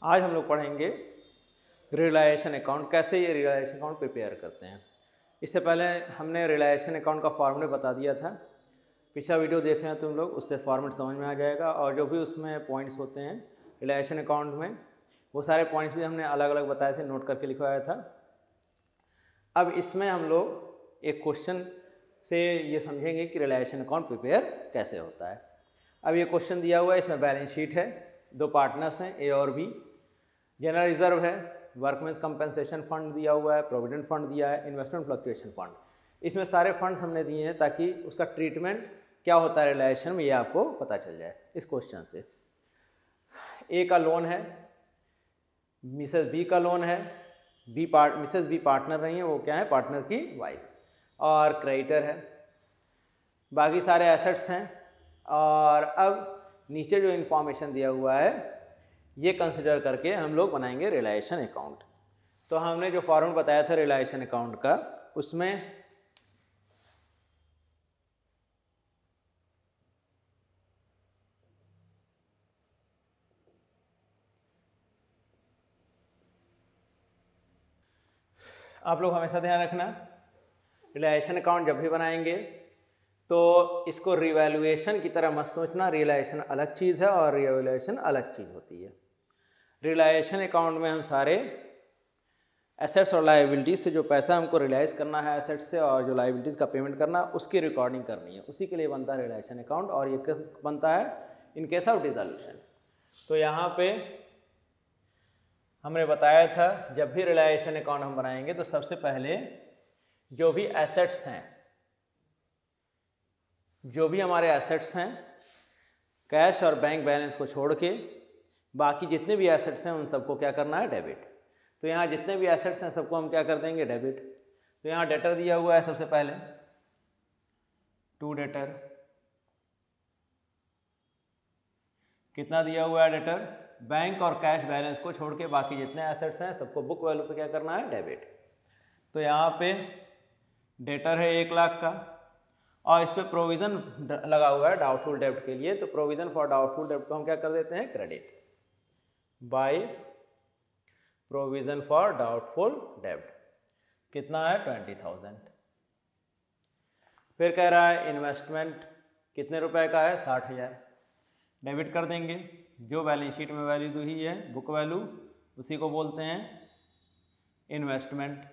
आज हम लोग पढ़ेंगे रियलाइजेशन अकाउंट, कैसे ये रियलाइजेशन अकाउंट प्रिपेयर करते हैं। इससे पहले हमने रियलाइजेशन अकाउंट का फॉर्मूला बता दिया था। पिछला वीडियो देख रहे हैं तुम लोग, उससे फॉर्मेट समझ में आ जाएगा और जो भी उसमें पॉइंट्स होते हैं रियलाइजेशन अकाउंट में, वो सारे पॉइंट्स भी हमने अलग अलग बताए थे, नोट करके लिखवाया था। अब इसमें हम लोग एक क्वेश्चन से ये समझेंगे कि रियलाइजेशन अकाउंट प्रिपेयर कैसे होता है। अब ये क्वेश्चन दिया हुआ है, इसमें बैलेंस शीट है, दो पार्टनर्स हैं ए और बी, जनरल रिजर्व है, वर्कमेंस कंपनसेशन फंड दिया हुआ है, प्रोविडेंट फंड दिया है, इन्वेस्टमेंट फ्लक्चुएशन फंड। इसमें सारे फंड्स हमने दिए हैं ताकि उसका ट्रीटमेंट क्या होता है रियलाइजेशन में, ये आपको पता चल जाए इस क्वेश्चन से। ए का लोन है, मिसेस बी का लोन है, मिसेस बी पार्टनर नहीं है, वो क्या है पार्टनर की वाइफ, और क्रेडिटर है, बाकी सारे एसेट्स हैं। और अब नीचे जो इन्फॉर्मेशन दिया हुआ है ये कंसिडर करके हम लोग बनाएंगे रियलाइजेशन अकाउंट। तो हमने जो फॉर्मूला बताया था रियलाइजेशन अकाउंट का, उसमें आप लोग हमेशा ध्यान रखना, रियलाइजेशन अकाउंट जब भी बनाएंगे तो इसको रिवैल्यूएशन की तरह मत सोचना। रियलाइजेशन अलग चीज़ है और रिवैल्यूएशन अलग चीज़ होती है। रियलाइजेशन अकाउंट में हम सारे एसेट्स और लाइबिलिटीज से जो पैसा हमको रियलाइज करना है एसेट्स से, और जो लाइबिलिटीज़ का पेमेंट करना है उसकी रिकॉर्डिंग करनी है, उसी के लिए बनता है रियलाइजेशन अकाउंट। और ये बनता है इन केस ऑफ डिसॉल्यूशन। तो यहाँ पे हमने बताया था जब भी रियलाइजेशन अकाउंट हम बनाएंगे तो सबसे पहले जो भी एसेट्स हैं, जो भी हमारे एसेट्स हैं, कैश और बैंक बैलेंस को छोड़ के बाकी जितने भी एसेट्स हैं उन सबको क्या करना है, डेबिट। तो यहाँ जितने भी एसेट्स हैं सबको हम क्या कर देंगे, डेबिट। तो यहाँ डेटर दिया हुआ है सबसे पहले, टू डेटर। कितना दिया हुआ है डेटर, बैंक और कैश बैलेंस को छोड़ के बाकी जितने एसेट्स हैं सबको बुक वैल्यू पे क्या करना है, डेबिट। तो यहाँ पे डेटर है 1 लाख का, और इस पर प्रोविज़न लगा हुआ है डाउटफुल डेब्ट के लिए। तो प्रोविज़न फॉर डाउटफुल डेब्ट को हम क्या कर देते हैं, credit by provision for doubtful डेब्ट। कितना है, 20,000। फिर कह रहा है इन्वेस्टमेंट कितने रुपए का है, 60,000। डेबिट कर देंगे, जो बैलेंस शीट में वैल्यू दी है बुक वैल्यू, उसी को बोलते हैं इन्वेस्टमेंट।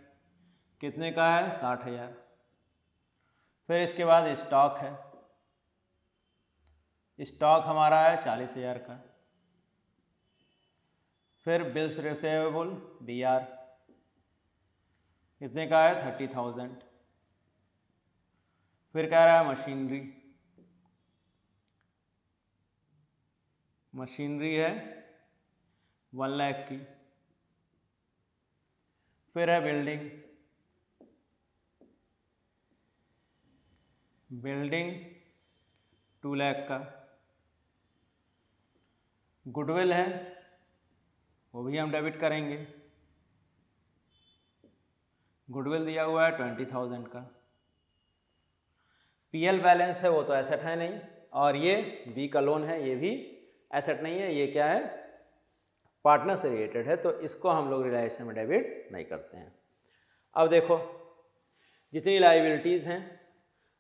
कितने का है, 60,000। फिर इसके बाद स्टॉक है, स्टॉक हमारा है 40,000 का। फिर बिल्स रिसीवेबल BR कितने का है, 30,000। फिर कह रहा है मशीनरी है 1 लाख की। फिर है बिल्डिंग 2 लाख का। गुडविल है, वो भी हम डेबिट करेंगे, गुडविल दिया हुआ है 20,000 का। PL बैलेंस है, वो तो एसेट है नहीं, और ये बी का लोन है, ये भी एसेट नहीं है, ये क्या है, पार्टनर से रिलेटेड है, तो इसको हम लोग रियलाइजेशन में डेबिट नहीं करते हैं। अब देखो जितनी लाइबिलिटीज़ हैं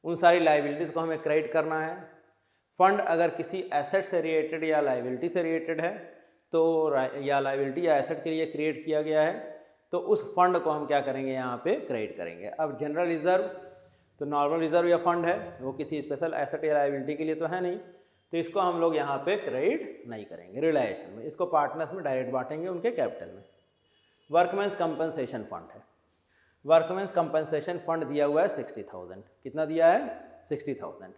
उन सारी लाइबिलिटीज़ को हमें क्रेडिट करना है। फंड अगर किसी एसेट से रिलेटेड या लाइबिलिटी से रिलेटेड है तो, या लाइबिलिटी या एसेट के लिए क्रिएट किया गया है, तो उस फंड को हम क्या करेंगे, यहाँ पे क्रेडिट करेंगे। अब जनरल रिजर्व तो नॉर्मल रिजर्व या फंड है, वो किसी स्पेशल एसेट या लाइबिलिटी के लिए तो है नहीं, तो इसको हम लोग यहाँ पे क्रेडिट नहीं करेंगे रियलाइजेशन में, इसको पार्टनर्स में डायरेक्ट बांटेंगे उनके कैपिटल में। वर्कमेंस कंपनसेशन फंड है, वर्कमेंस कंपनसेशन फंड दिया हुआ है 60,000। कितना दिया है, 60,000।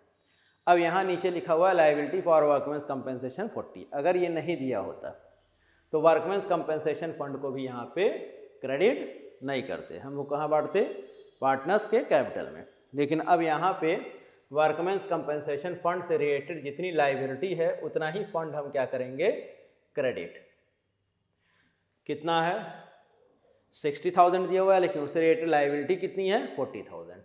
अब यहाँ नीचे लिखा हुआ है लाइबिलिटी फॉर वर्कमेंस कंपनसेशन 40। अगर ये नहीं दिया होता तो वर्कमेंस कंपनसेशन फंड को भी यहाँ पे क्रेडिट नहीं करते, हम लोग कहाँ बांटते, पार्टनर्स के कैपिटल में। लेकिन अब यहाँ पे वर्कमेंस कंपनसेशन फंड से रिलेटेड जितनी लाइबिलिटी है उतना ही फंड हम क्या करेंगे, क्रेडिट। कितना है, 60,000 दिया हुआ है, लेकिन उससे रिलेटेड लाइबिलिटी कितनी है, 40,000।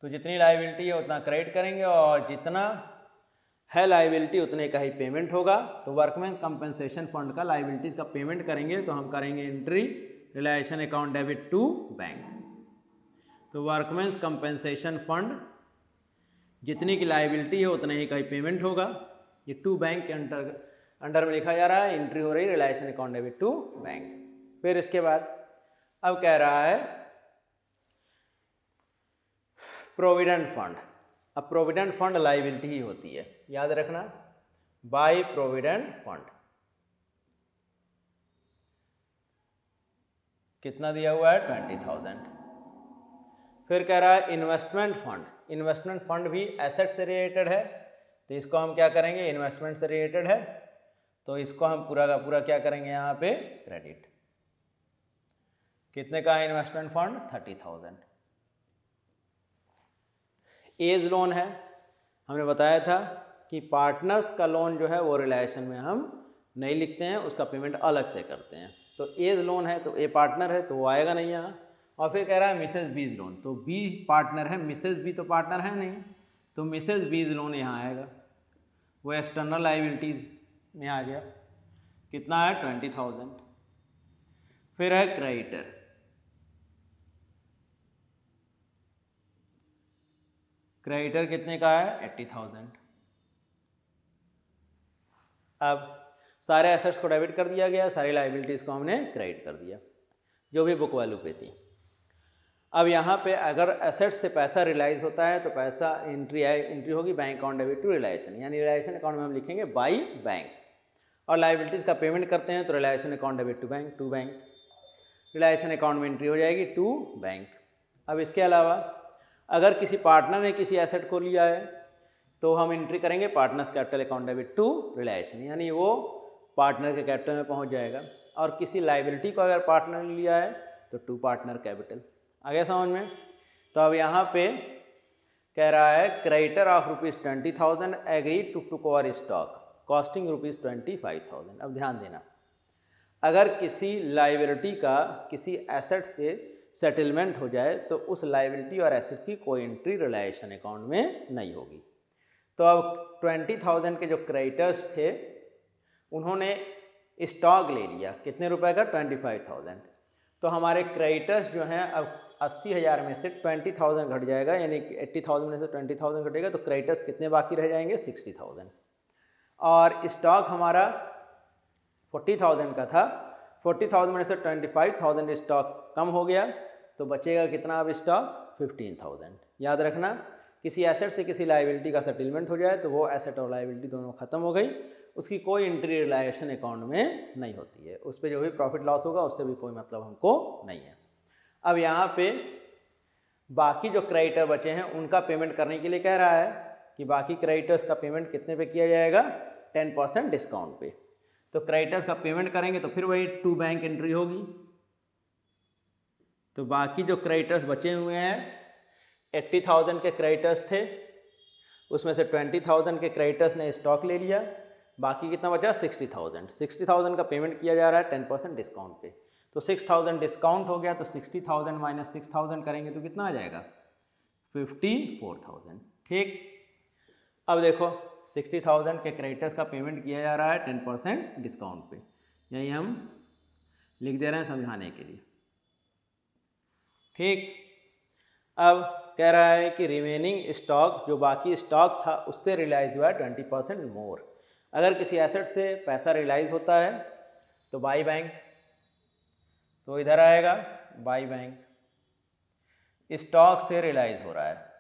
तो जितनी लाइबिलिटी है उतना क्रेडिट करेंगे, और जितना है लाइबिलिटी उतने का ही पेमेंट होगा। तो वर्कमैन कंपनसेशन फंड का लाइबिलिटीज़ का पेमेंट करेंगे तो हम करेंगे entry realisation account debit to bank. तो वर्कमैन कंपनसेशन फंड जितनी की लाइबिलिटी है उतने ही का ही पेमेंट होगा। ये टू बैंक के अंडर में लिखा जा रहा है, एंट्री हो रही है realisation account debit to bank. फिर इसके बाद अब कह रहा है प्रोविडेंट फंड। अब प्रोविडेंट फंड लाइबिलिटी ही होती है, याद रखना, बाय प्रोविडेंट फंड। कितना दिया हुआ है 20,000। फिर कह रहा है इन्वेस्टमेंट फंड। इन्वेस्टमेंट फंड भी एसेट से रिलेटेड है, तो इसको हम क्या करेंगे, इन्वेस्टमेंट से रिलेटेड है तो इसको हम पूरा का पूरा क्या करेंगे यहाँ पे क्रेडिट। कितने का है इन्वेस्टमेंट फंड 30,000। एज लोन है, हमने बताया था कि पार्टनर्स का लोन जो है वो रिलेशन में हम नहीं लिखते हैं, उसका पेमेंट अलग से करते हैं। तो एज लोन है तो ए पार्टनर है तो वो आएगा नहीं यहाँ। और फिर कह रहा है मिसेज बीज लोन, तो बी पार्टनर है, मिसेज बी तो पार्टनर है नहीं, तो मिसेज बीज लोन यहाँ आएगा, वो एक्सटर्नल लाइबिलिटीज़ में आ गया। कितना है 20,000। फिर है क्रेडिटर। क्रेडिटर कितने का है 80,000। अब सारे एसेट्स को डेबिट कर दिया गया, सारी लाइबिलिटीज़ को हमने क्रेडिट कर दिया जो भी बुक वैल्यू पे थी। अब यहाँ पे अगर एसेट्स से पैसा रिलाइज होता है तो पैसा एंट्री होगी bank account debit to realisation, यानी रिलायशन अकाउंट में हम लिखेंगे बाई बैंक। और लाइबिलिटीज़ का पेमेंट करते हैं तो realisation account debit to bank, to bank. Realisation account में एंट्री हो जाएगी टू बैंक। अब इसके अलावा अगर किसी पार्टनर ने किसी एसेट को लिया है तो हम एंट्री करेंगे partners capital account debit to realisation, यानी वो पार्टनर के कैपिटल में पहुंच जाएगा। और किसी लाइबिलिटी को अगर पार्टनर ने लिया है तो टू पार्टनर कैपिटल। आगे समझ में? तो अब यहाँ पे कह रहा है creditor of ₹20,000 agree to cover stock costing ₹25,000। अब ध्यान देना, अगर किसी लाइबिलिटी का किसी एसेट से सेटलमेंट हो जाए तो उस लाइबिलिटी और एसेट की कोई एंट्री रिलायशन अकाउंट में नहीं होगी। तो अब 20,000 के जो क्रेडिटर्स थे उन्होंने स्टॉक ले लिया, कितने रुपए का 25,000। तो हमारे क्रेडिटर्स जो हैं अब 80,000 में से 20,000 घट जाएगा, यानी कि 80,000 में से 20,000 घटेगा तो क्रेडिटर्स कितने बाकी रह जाएंगे 60,000। और स्टॉक हमारा 40,000 का था, 40,000 में से 25,000 स्टॉक कम हो गया तो बचेगा कितना अब स्टॉक 15,000। याद रखना, किसी एसेट से किसी लाइबिलिटी का सेटलमेंट हो जाए तो वो एसेट और लाइबिलिटी दोनों खत्म हो गई, उसकी कोई एंट्री रिलायशन अकाउंट में नहीं होती है, उस पर जो भी प्रॉफिट लॉस होगा उससे भी कोई मतलब हमको नहीं है। अब यहाँ पे बाकी जो क्रेडिटर बचे हैं उनका पेमेंट करने के लिए कह रहा है कि बाकी क्रेडिटर्स का पेमेंट कितने पे किया जाएगा 10% डिस्काउंट पे। तो क्रेडिटर्स का पेमेंट करेंगे तो फिर वही टू बैंक एंट्री होगी। तो बाकी जो क्रेडिटर्स बचे हुए हैं 80,000 के क्रेडिटर्स थे, उसमें से 20,000 के क्रेडिटर्स ने स्टॉक ले लिया, बाकी कितना बचा 60,000। 60,000 का पेमेंट किया जा रहा है 10% डिस्काउंट पे। तो 6,000 डिस्काउंट हो गया तो 60,000 माइनस 6,000 करेंगे तो कितना आ जाएगा 54,000। ठीक, अब देखो 60,000 के क्रेडिटर्स का पेमेंट किया जा रहा है 10% डिस्काउंट पे, यही हम लिख दे रहे हैं समझाने के लिए। ठीक, अब कह रहा है कि रिमेनिंग स्टॉक, जो बाकी स्टॉक था उससे रिलाइज हुआ है 20% मोर। अगर किसी एसेट से पैसा रिलाइज होता है तो बाई बैंक, तो इधर आएगा बाई बैंक। स्टॉक से रिलाइज हो रहा है,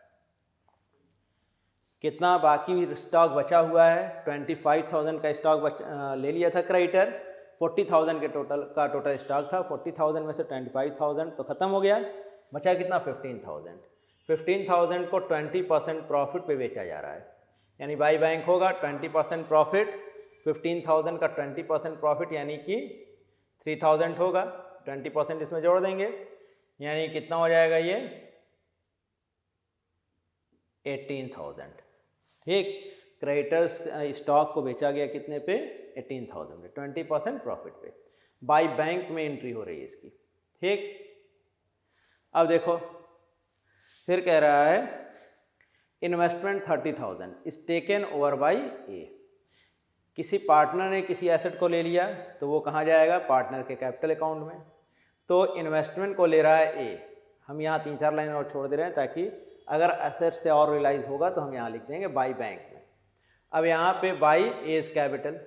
कितना बाकी स्टॉक बचा हुआ है 25,000 का स्टॉक ले लिया था क्रेडिटर, 40,000 के टोटल स्टॉक था, 40,000 में से 25,000 तो खत्म हो गया, बचा कितना 15,000। 15,000 को 20% प्रॉफिट पे बेचा जा रहा है, यानी बाई बैंक होगा 20% प्रॉफिट, 15,000 का 20% प्रॉफिट यानी कि 3,000 होगा, 20% इसमें जोड़ देंगे यानी कितना हो जाएगा ये 18,000। ठीक, क्रेडिटर्स स्टॉक को बेचा गया कितने पे 18,000 पे, 20% प्रॉफिट पे, बाई बैंक में एंट्री हो रही है इसकी। ठीक, अब देखो फिर कह रहा है investment 30,000 is taken over by A. किसी पार्टनर ने किसी एसेट को ले लिया तो वो कहाँ जाएगा, पार्टनर के कैपिटल अकाउंट में। तो इन्वेस्टमेंट को ले रहा है ए, हम यहाँ 3-4 लाइन और छोड़ दे रहे हैं ताकि अगर एसेट से और रियलाइज होगा तो हम यहाँ लिख देंगे बाई बैंक में। अब यहाँ पे बाई एज कैपिटल,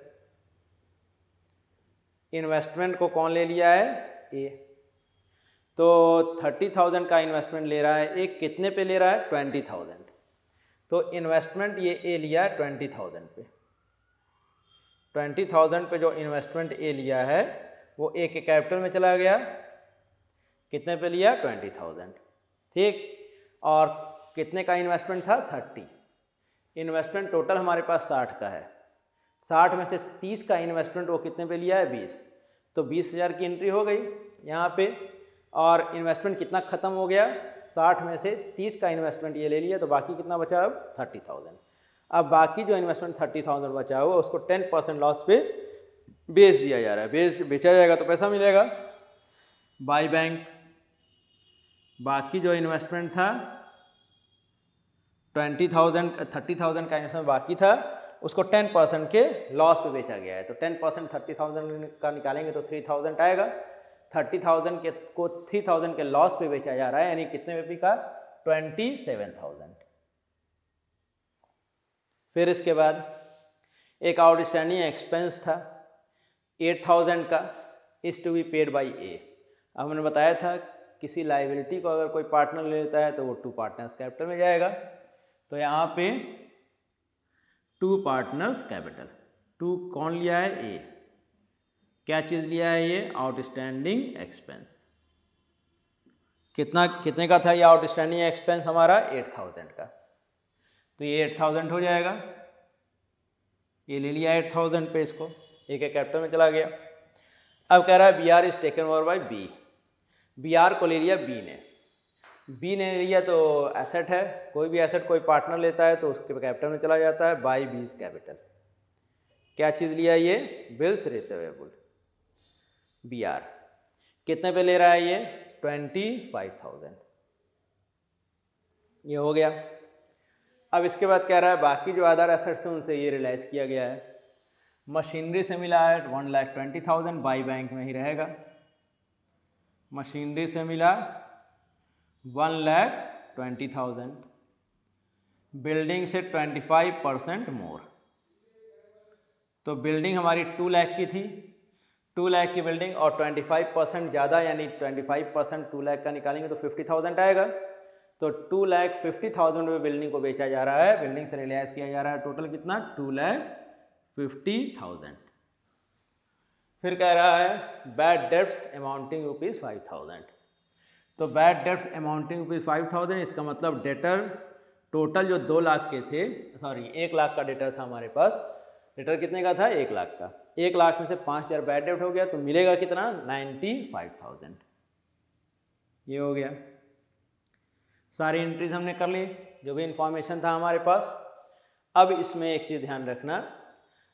इन्वेस्टमेंट को कौन ले लिया है, ए। तो 30,000 का इन्वेस्टमेंट ले रहा है ए, कितने पे ले रहा है, 20,000। तो इन्वेस्टमेंट ये ए लिया है 20,000 पे। 20,000 पे जो इन्वेस्टमेंट ए लिया है वो ए के कैपिटल में चला गया, कितने पे लिया, 20,000, ठीक। और कितने का इन्वेस्टमेंट था, 30। इन्वेस्टमेंट टोटल हमारे पास 60 का है, 60 में से 30 का इन्वेस्टमेंट वो कितने पे लिया है, 20। तो 20,000 की एंट्री हो गई यहाँ पे। और इन्वेस्टमेंट कितना ख़त्म हो गया, 60 में से 30 का इन्वेस्टमेंट ये ले लिया, तो बाकी कितना बचा अब, 30,000। अब बाकी जो इन्वेस्टमेंट 30,000 बचा हुआ उसको 10% लॉस पे बेच दिया जा रहा है, बेचा जाएगा तो पैसा मिलेगा बाई बैंक। बाकी जो इन्वेस्टमेंट था 30,000 का इन्वेस्टमेंट बाकी था उसको 10% के लॉस पे बेचा गया है। तो 10% 30,000 का निकालेंगे तो 3,000 आएगा। 30,000 के को 3,000 के लॉस पे बेचा जा रहा है, यानी कितने में बिका, 27,000। फिर इसके बाद एक आउटस्टैंडिंग एक्सपेंस था 8,000 का, is to be paid by A. अब हमने बताया था किसी लाइबिलिटी को अगर कोई पार्टनर ले लेता है तो वो 2 पार्टनर्स कैपिटल में जाएगा। तो यहाँ पे 2 पार्टनर्स कैपिटल, 2 कौन लिया है, ए। क्या चीज़ लिया है ये, आउटस्टैंडिंग एक्सपेंस। कितने का था ये आउटस्टैंडिंग एक्सपेंस हमारा, 8,000 का। तो ये 8,000 हो जाएगा, ये ले लिया 8,000 पे, इसको ए के कैपिटल में चला गया। अब कह रहा है B R is taken over by B. B R को ले लिया बी ने लिया तो एसेट है, कोई भी एसेट कोई पार्टनर लेता है तो उसके कैपिटल में चला जाता है बाई बीज कैपिटल। क्या चीज़ लिया ये, बिल्स रिसीवेबल। बी आर कितने पे ले रहा है ये, 25,000। ये हो गया। अब इसके बाद कह रहा है बाकी जो अदर एसेट्स हैं उनसे ये रियलाइज किया गया है। मशीनरी से मिला है 1,20,000, बाई बैंक में ही रहेगा। मशीनरी से मिला 1,20,000, बिल्डिंग से 25% मोर। तो बिल्डिंग हमारी 2 लाख की थी, 2 लाख की बिल्डिंग और 25% ज़्यादा, यानी 25% 2 लाख का निकालेंगे तो 50,000 आएगा। तो 2,50,000 रुपये बिल्डिंग को बेचा जा रहा है, बिल्डिंग से रियलाइज किया जा रहा है। टोटल कितना, 2,50,000। फिर कह रहा है बैड डेब्ट्स अमाउंटिंग ₹5,000। तो बैड डेब्ट्स अमाउंटिंग ₹5,000, इसका मतलब डेटर टोटल जो 2 लाख के थे, 1 लाख का डेटर था हमारे पास। डेटर कितने का था, 1 लाख का। 1 लाख में से 5,000 बैड डेब्ट हो गया तो मिलेगा कितना, 95,000। ये हो गया। सारी एंट्रीज हमने कर ली, जो भी इंफॉर्मेशन था हमारे पास। अब इसमें एक चीज़ ध्यान रखना,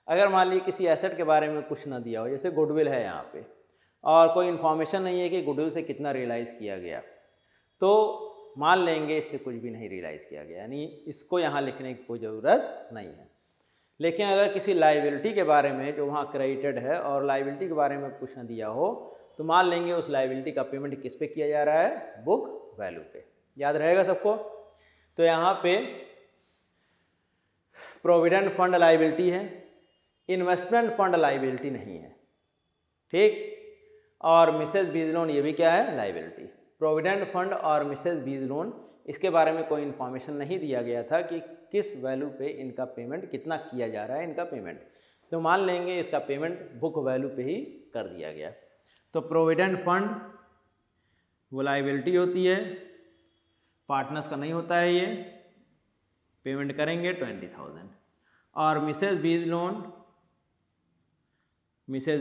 अगर मान लीजिए किसी एसेट के बारे में कुछ ना दिया हो, जैसे गुडविल है यहाँ पे, और कोई इन्फॉर्मेशन नहीं है कि गुडविल से कितना रियलाइज़ किया गया, तो मान लेंगे इससे कुछ भी नहीं रियलाइज़ किया गया, यानी इसको यहाँ लिखने की कोई ज़रूरत नहीं है। लेकिन अगर किसी लाइबिलिटी के बारे में जो वहाँ क्रेडिटेड है और लाइबिलिटी के बारे में कुछ ना दिया हो, तो मान लेंगे उस लाइबिलिटी का पेमेंट किस पे किया जा रहा है, बुक वैल्यू पे। याद रहेगा सबको। तो यहाँ पे प्रोविडेंट फंड लाइबिलिटी है, इन्वेस्टमेंट फंड लाइबिलिटी नहीं है, ठीक। और मिसेज बीज लोन ये भी क्या है, लाइबिलिटी। प्रोविडेंट फंड और मिसेज बीज लोन, इसके बारे में कोई इन्फॉर्मेशन नहीं दिया गया था कि किस वैल्यू पे इनका पेमेंट, कितना किया जा रहा है इनका पेमेंट। तो मान लेंगे इसका पेमेंट बुक वैल्यू पे ही कर दिया गया। तो प्रोविडेंट फंड वो लाइबिलिटी होती है, पार्टनर्स का नहीं होता है, ये पेमेंट करेंगे 20,000। और मिसेज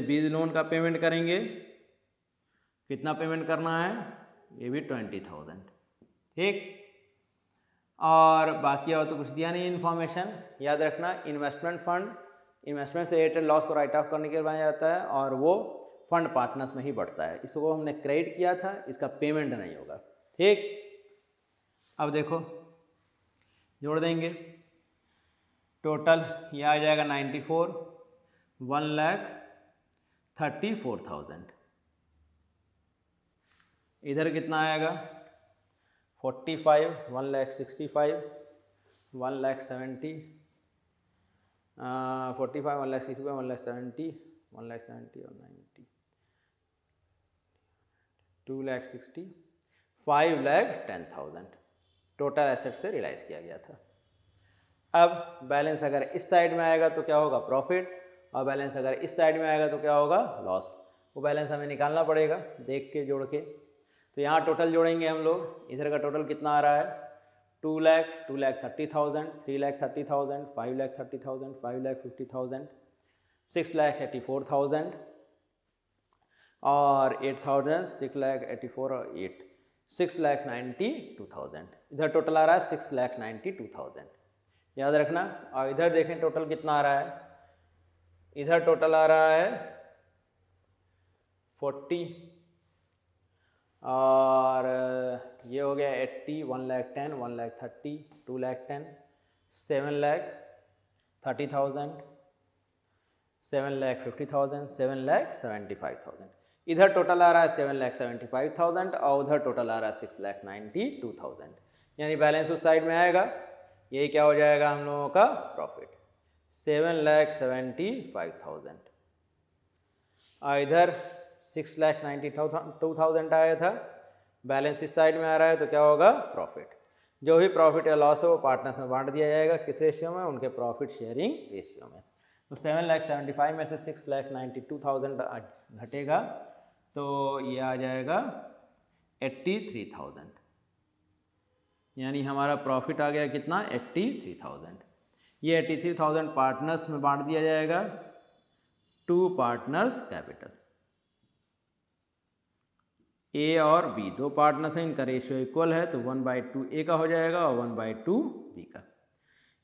बीज लोन का पेमेंट करेंगे, कितना पेमेंट करना है, ये भी 20,000, ठीक। और बाकी और तो कुछ दिया नहीं इन्फॉर्मेशन। याद रखना, इन्वेस्टमेंट फंड, इन्वेस्टमेंट से रिलेटेड लॉस को राइट ऑफ करने के लिए बनाया जाता है और वो फंड पार्टनर्स में ही बढ़ता है। इसको हमने क्रेडिट किया था, इसका पेमेंट नहीं होगा, ठीक। अब देखो जोड़ देंगे, टोटल ये आ जाएगा 94, 1,34,000। इधर कितना आएगा 45, 1,65,000, 1,70,000, 45, 1,65,000, 1,70,000, 1,70,000 और 90, 2,60,000, 5,10,000 टोटल एसेट से रियलाइज किया गया था। अब बैलेंस अगर इस साइड में आएगा तो क्या होगा प्रॉफिट, और बैलेंस अगर इस साइड में आएगा तो क्या होगा लॉस। वो बैलेंस हमें निकालना पड़ेगा देख के जोड़ के। तो यहाँ टोटल जोड़ेंगे हम लोग, इधर का टोटल कितना आ रहा है 2,00,000, 2,30,000, 3,30,000, 5,30,000, 5,50,000, 6,84,000 और 8,000, 6,84 और 8, 6,92,000। इधर टोटल आ रहा है 6,92,000, याद रखना। और इधर देखें टोटल कितना आ रहा है, इधर टोटल आ रहा है 40 और ये हो गया 80, 1,10,000, 1,30,000, 2,10,000, 7,30,000, 7,50,000, 7,75,000। इधर टोटल आ रहा है 7,75,000 और उधर टोटल आ रहा है 6,92,000। यानी बैलेंस उस साइड में आएगा, ये क्या हो जाएगा हम लोगों का प्रॉफिट 7,75,000। और इधर 6,92,000 आया था, बैलेंस इस साइड में आ रहा है तो क्या होगा प्रॉफिट। जो भी प्रॉफिट या लॉस है वो पार्टनर्स में बांट दिया जाएगा, किस रेशियो में, उनके प्रॉफिट शेयरिंग रेशियो में। तो 7,75,000 में से 6,92,000 घटेगा तो ये आ जाएगा 83,000, यानी हमारा प्रॉफिट आ गया कितना 83,000। ये 83,000 पार्टनर्स में बांट दिया जाएगा, 2 पार्टनर्स कैपिटल, ए और बी, 2 पार्टनर्स हैं, इनका रेशियो इक्वल है तो 1/2 ए का हो जाएगा और 1/2 बी का।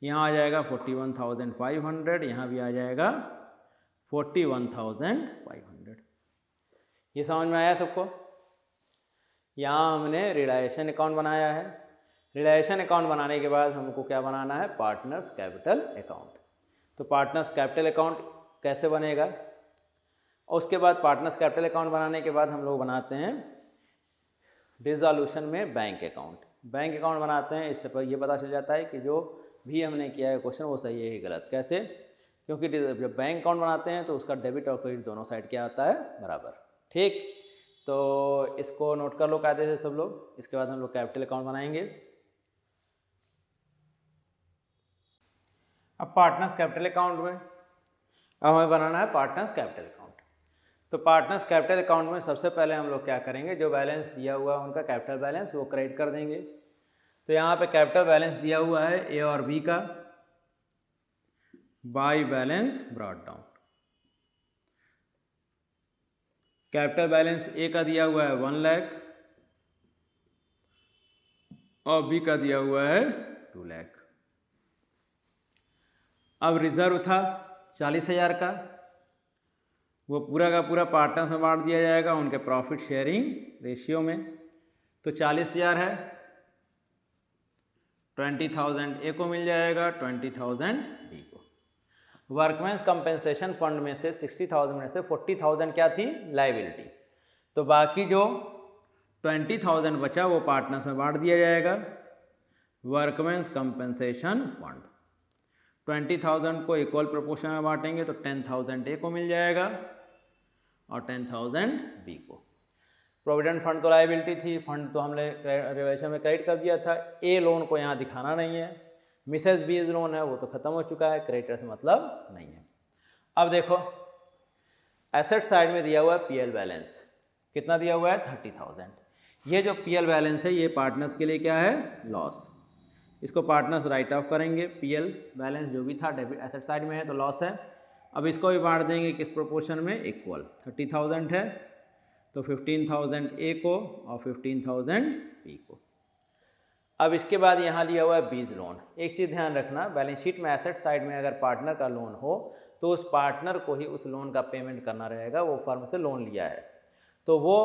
यहाँ आ जाएगा 41,500, यहाँ भी आ जाएगा 41,500। ये समझ में आया सबको। यहाँ हमने रियलाइजेशन अकाउंट बनाया है। रियलाइजेशन अकाउंट बनाने के बाद हमको क्या बनाना है पार्टनर्स कैपिटल अकाउंट। तो पार्टनर्स कैपिटल अकाउंट कैसे बनेगा, और उसके बाद पार्टनर्स कैपिटल अकाउंट बनाने के बाद हम लोग बनाते हैं डिसॉल्यूशन में बैंक अकाउंट। बैंक अकाउंट बनाते हैं, इससे पर ये पता चल जाता है कि जो भी हमने किया है क्वेश्चन वो सही है कि गलत। कैसे, क्योंकि जब बैंक अकाउंट बनाते हैं तो उसका डेबिट और क्रेडिट दोनों साइड क्या आता है बराबर। ठीक, तो इसको नोट कर लो कायदे से सब लोग। इसके बाद हम लोग कैपिटल अकाउंट बनाएंगे। अब पार्टनर्स कैपिटल अकाउंट में अब हमें बनाना है पार्टनर्स कैपिटल अकाउंट। तो पार्टनर्स कैपिटल अकाउंट में सबसे पहले हम लोग क्या करेंगे, जो बैलेंस दिया हुआ है उनका कैपिटल बैलेंस वो क्रेडिट कर देंगे। तो यहाँ पे कैपिटल बैलेंस दिया हुआ है ए और बी का, by balance brought down. Capital balance A का दिया हुआ है 1 लाख और बी का दिया हुआ है 2 लाख। अब रिजर्व था 40,000 का, वो पूरा का पूरा पार्टनर्स में बांट दिया जाएगा उनके प्रॉफिट शेयरिंग रेशियो में। तो 40,000 है, 20,000 ए को मिल जाएगा, 20,000 बी को। वर्कमैन्स कंपेंसेशन फंड में से 60,000 में से 40,000 क्या थी लायबिलिटी, तो बाकी जो 20,000 बचा वो पार्टनर्स में बांट दिया जाएगा वर्कमैन्स कंपेंसेशन फंड। 20,000 को इक्वल प्रोपोर्शन में बांटेंगे तो 10,000 ए को मिल जाएगा और 10,000 बी को। प्रोविडेंट फंड तो लायबिलिटी थी, फंड तो हमने रिवैल्यूएशन में क्रेडिट कर दिया था। ए लोन को यहाँ दिखाना नहीं है, मिसेस बी लोन है वो तो खत्म हो चुका है, क्रेडिटर से मतलब नहीं है। अब देखो एसेट साइड में दिया हुआ है पीएल बैलेंस, कितना दिया हुआ है 30,000। ये जो पीएल बैलेंस है ये पार्टनर्स के लिए क्या है लॉस, इसको पार्टनर्स राइट ऑफ करेंगे। पीएल बैलेंस जो भी था डेबिट एसेट साइड में है तो लॉस है। अब इसको भी बांट देंगे किस प्रोपोर्शन में, इक्वल। 30,000 है तो 15,000 ए को और 15,000 बी को। अब इसके बाद यहाँ लिया हुआ है बीज लोन। एक चीज़ ध्यान रखना, बैलेंस शीट में एसेट साइड में अगर पार्टनर का लोन हो तो उस पार्टनर को ही उस लोन का पेमेंट करना रहेगा। वो फर्म से लोन लिया है तो वो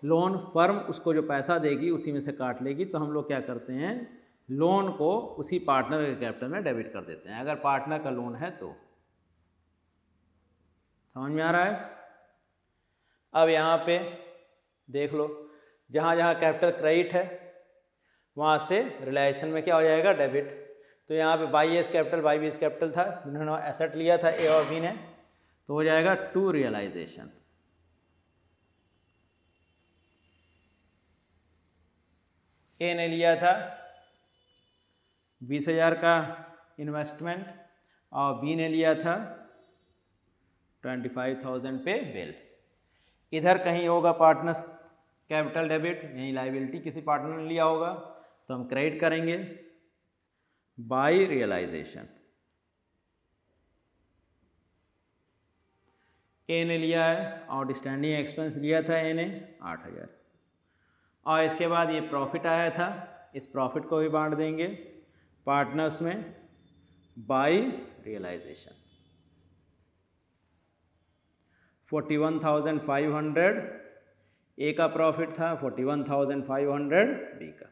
लोन फर्म उसको जो पैसा देगी उसी में से काट लेगी। तो हम लोग क्या करते हैं लोन को उसी पार्टनर के कैपिटल में डेबिट कर देते हैं, अगर पार्टनर का लोन है तो। समझ में आ रहा है? अब यहाँ पे देख लो, जहाँ जहाँ कैपिटल क्रेडिट है वहाँ से रिलाइजेशन में क्या हो जाएगा, डेबिट। तो यहाँ पे बाई एस कैपिटल बाई बीस कैपिटल था, जिन्होंने एसेट लिया था ए और बी ने, तो हो जाएगा टू रियलाइजेशन। ए ने लिया था 20,000 का इन्वेस्टमेंट और बी ने लिया था 25,000 पे बिल। इधर कहीं होगा पार्टनर्स कैपिटल डेबिट, यहीं लाइबिलिटी किसी पार्टनर ने लिया होगा, तो हम क्रेडिट करेंगे बाय रियलाइजेशन। ए ने लिया है आउटस्टैंडिंग एक्सपेंस लिया था ए ने 8,000, और इसके बाद ये प्रॉफिट आया था, इस प्रॉफिट को भी बांट देंगे पार्टनर्स में बाय रियलाइजेशन। 41,500 ए का प्रॉफिट था, 41,500 बी का।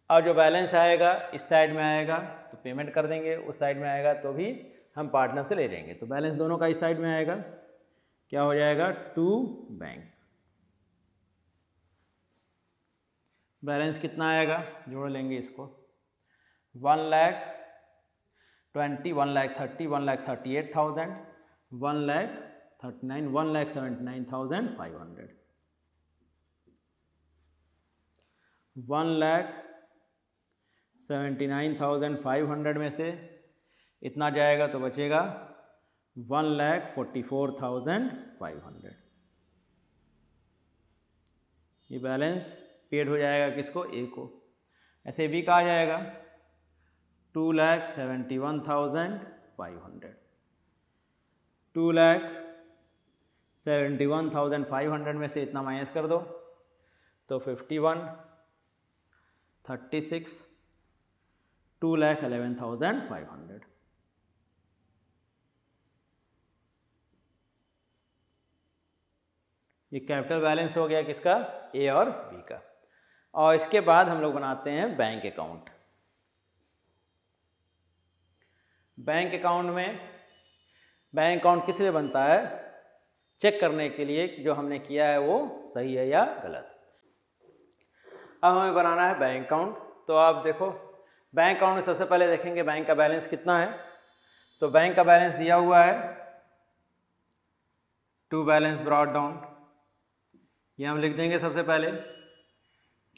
अब जो बैलेंस आएगा इस साइड में आएगा तो पेमेंट कर देंगे, उस साइड में आएगा तो भी हम पार्टनर से ले लेंगे, तो बैलेंस दोनों का इस साइड में आएगा, क्या हो जाएगा, टू बैंक। बैलेंस कितना आएगा, जोड़ लेंगे इसको, 1,20,000, 1,30,000, 1,38,000, 1,39,000, 1,79,500, 1,79,500 में से इतना जाएगा तो बचेगा 1,44,500। ये बैलेंस पेड हो जाएगा किसको, ए को। ऐसे बी का आ जाएगा 2,71,500, 2,71,500 में से इतना माइनस कर दो तो 51, 36, 2,11,500। ये कैपिटल बैलेंस हो गया किसका, ए और बी का। और इसके बाद हम लोग बनाते हैं बैंक अकाउंट। बैंक अकाउंट में, बैंक अकाउंट किस लिए बनता है, चेक करने के लिए जो हमने किया है वो सही है या गलत। अब हमें बनाना है बैंक अकाउंट। तो आप देखो, बैंक अकाउंट में सबसे पहले देखेंगे बैंक का बैलेंस कितना है। तो बैंक का बैलेंस दिया हुआ है, टू बैलेंस ब्रॉट डाउन, ये हम लिख देंगे सबसे पहले,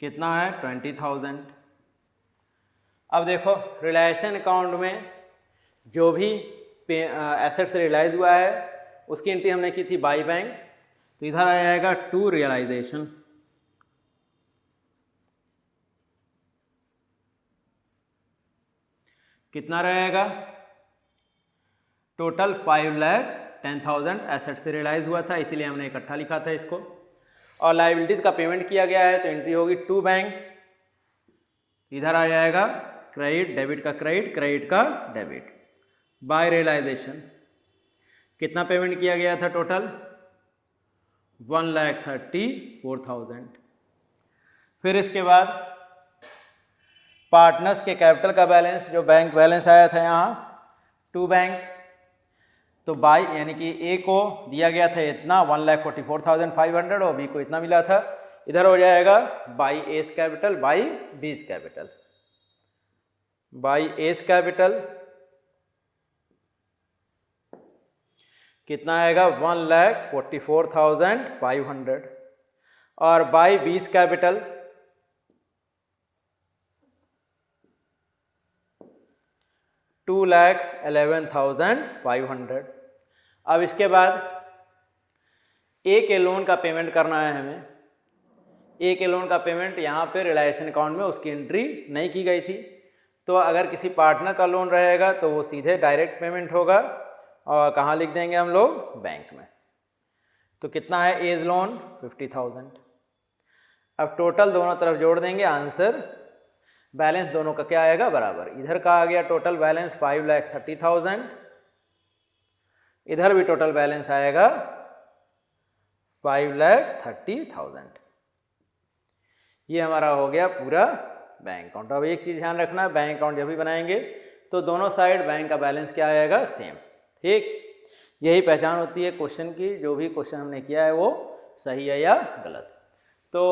कितना है, 20,000। अब देखो रिलायेशन अकाउंट में जो भी एसेट से रियलाइज हुआ है उसकी एंट्री हमने की थी बाई बैंक, तो इधर आ जाएगा टू रियलाइजेशन। कितना रहेगा, टोटल 5,10,000 एसेट से रियलाइज हुआ था, इसीलिए हमने इकट्ठा लिखा था इसको। और लायबिलिटीज का पेमेंट किया गया है तो एंट्री होगी टू बैंक, इधर आ जाएगा क्रेडिट, डेबिट का क्रेडिट, क्रेडिट का डेबिट। बाय रियलाइजेशन कितना पेमेंट किया गया था, टोटल 1,34,000। फिर इसके बाद पार्टनर्स के कैपिटल का बैलेंस, जो बैंक बैलेंस आया था यहाँ टू बैंक, तो बाई यानी कि ए को दिया गया था इतना 1,44,500 और बी को इतना मिला था, इधर हो जाएगा बाई एस कैपिटल बाई बीस कैपिटल। बाई एस कैपिटल कितना आएगा, 1,44,500 और बाई बीस कैपिटल 2,11,500। अब इसके बाद ए के लोन का पेमेंट करना है हमें। ए के लोन का पेमेंट यहाँ पे रिलायेशन अकाउंट में उसकी एंट्री नहीं की गई थी, तो अगर किसी पार्टनर का लोन रहेगा तो वो सीधे डायरेक्ट पेमेंट होगा, और कहाँ लिख देंगे हम लोग, बैंक में। तो कितना है एज लोन, 50,000। अब टोटल दोनों तरफ जोड़ देंगे, आंसर बैलेंस दोनों का क्या आएगा, बराबर। इधर का आ गया टोटल बैलेंस 5,30,000, इधर भी टोटल बैलेंस आएगा 5,30,000। ये हमारा हो गया पूरा बैंक अकाउंट। अब एक चीज़ ध्यान रखना, बैंक अकाउंट जब भी बनाएंगे तो दोनों साइड बैंक का बैलेंस क्या आएगा, सेम। ठीक, यही पहचान होती है क्वेश्चन की, जो भी क्वेश्चन हमने किया है वो सही है या गलत। तो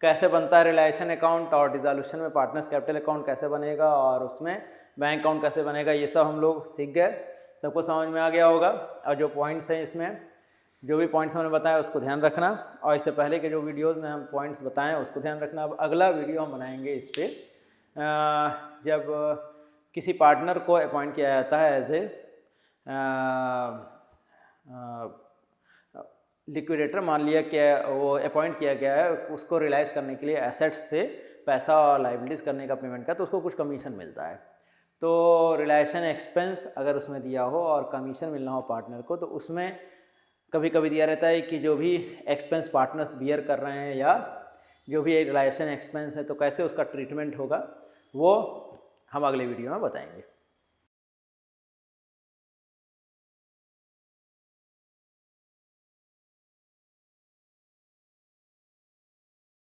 कैसे बनता है रिलेशन अकाउंट और डिसोल्यूशन में पार्टनर्स कैपिटल अकाउंट कैसे बनेगा और उसमें बैंक अकाउंट कैसे बनेगा, ये सब हम लोग सीख गए, सबको समझ में आ गया होगा। और जो पॉइंट्स हैं इसमें, जो भी पॉइंट्स हमने बताया उसको ध्यान रखना, और इससे पहले के जो वीडियोस में हम पॉइंट्स बताएं उसको ध्यान रखना। अब अगला वीडियो हम बनाएंगे इस पर, जब किसी पार्टनर को अपॉइंट किया जाता है एज ए लिक्विडेटर, मान लिया कि वो अपॉइंट किया गया है, उसको रियलाइज़ करने के लिए एसेट्स से पैसा और लाइबिलिटीज़ करने का पेमेंट का, तो उसको कुछ कमीशन मिलता है। तो रिलेशन एक्सपेंस अगर उसमें दिया हो और कमीशन मिलना हो पार्टनर को, तो उसमें कभी कभी दिया रहता है कि जो भी एक्सपेंस पार्टनर्स बियर कर रहे हैं या जो भी रिलेशन एक्सपेंस है, तो कैसे उसका ट्रीटमेंट होगा वो हम अगले वीडियो में बताएंगे।